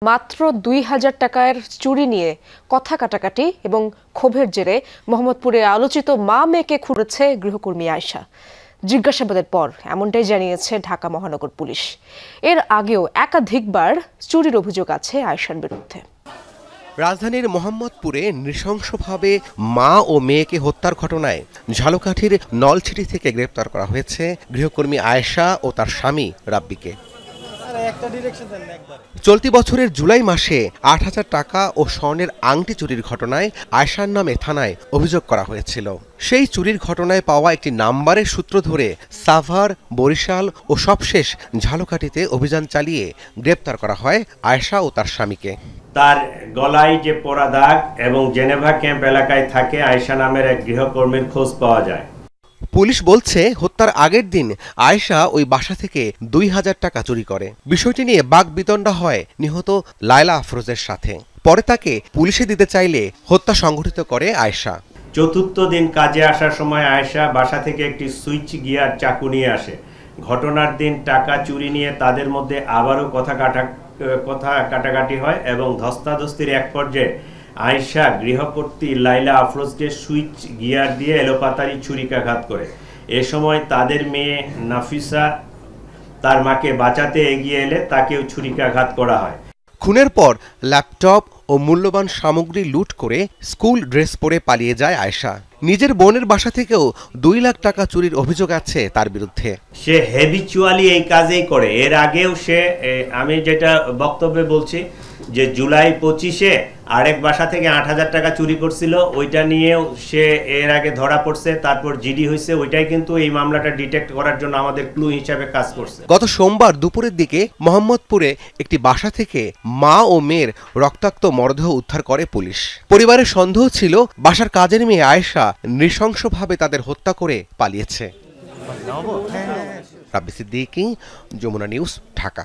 মাত্র ২,০০০ টাকার চুরি নিয়ে কথা কাটাকাটি এবং ক্ষোভের জেরে মোহাম্মদপুরে আলোচিত মা মেয়েকে খুঁড়েছে গৃহকর্মী আয়েশা। জিজ্ঞাসাবাদের পর এমনটাই জানিয়েছে ঢাকা মহানগর পুলিশ। এর আগেও একাধিকবার চুরির অভিযোগ আছে আয়েশার বিরুদ্ধে। রাজধানীর মোহাম্মদপুরে নৃশংসভাবে মা ও মেয়েকে হত্যার ঘটনায় ঝালকাঠির নলছিটি থেকে গ্রেপ্তার করা হয়েছে গৃহকর্মী আয়েশা ও তার স্বামী রাব্বিকে। চলতি বছরের জুলাই মাসে ৮,০০০ টাকা ও স্বর্ণের আংটি চুরির ঘটনায় আয়েশার নামে থানায় অভিযোগ করা হয়েছিল। সেই চুরির ঘটনায় পাওয়া একটি নাম্বারের সূত্র ধরে সাভার, বরিশাল ও সবশেষ ঝালকাঠিতে অভিযান চালিয়ে গ্রেপ্তার করা হয় আয়েশা ও তার স্বামীকে। তার গলায় যে পোড়া দাগ এবং জেনেভা ক্যাম্প এলাকায় থাকে আয়েশা নামের এক গৃহকর্মীর খোঁজ পাওয়া যায়। পুলিশ বলছে হত্যার আগের দিন আয়েশা ওই বাসা থেকে ২,০০০ টাকা চুরি করে। বিষয়টি নিয়ে বাকবিতণ্ডা হয় নিহত লায়লা আফরোজের সাথে। পরে তাকে পুলিশে দিতে চাইলে হত্যা সংঘটিত করে আয়েশা। চতুর্থ দিন কাজে আসার সময় আয়েশা বাসা থেকে একটি সুইচ গিয়ার চাকু নিয়ে আসে। ঘটনার দিন টাকা চুরি নিয়ে তাদের মধ্যে আবারও কথা কাটাকাটি হয় এবং ধস্তাধস্তির এক পর্যায়ে আয়েশা গৃহকর্ত্রী লায়লা আফরোজকে সুইচ গিয়ার দিয়ে এলোপাতাড়ি ছুরিকাঘাত করে। এ সময় তাদের মেয়ে নাফিসা তার মাকে বাঁচাতে এগিয়ে এলে তাকেও ছুরিকাঘাত করা হয়। খুনের পর ল্যাপটপ ও মূল্যবান সামগ্রী লুট করে স্কুল ড্রেস পরে পালিয়ে যায় আয়েশা। নিজের বোনের বাসা থেকেও ২ লাখ টাকা চুরির অভিযোগ আছে তার বিরুদ্ধে। সে হ্যাবিচুয়ালি এই কাজেই করে। এর আগেও সে, আমি যেটা বক্তব্যে বলছি, যে জুলাই ২৫-এ আরেক বাসা থেকে ৮,০০০ টাকা চুরি করছিল, ওইটা নিয়েও সে এর আগে ধরা পড়ছে, তারপর জিডি হয়েছে। ওইটাই কিন্তু এই মামলাটা ডিটেক্ট করার জন্য আমাদের ক্লু হিসাবে কাজ করছে। গত সোমবার দুপুরের দিকে মোহাম্মদপুরে একটি বাসা থেকে মা ও মেয়ের রক্তাক্ত মরদেহ উদ্ধার করে পুলিশ। পরিবারের সন্দেহ ছিল বাসার কাজের মেয়ে আয়েশা নৃশংসভাবে তাদের হত্যা করে পালিয়েছে। রাব্বি সিদ্দিকী, যমুনা নিউজ, ঢাকা।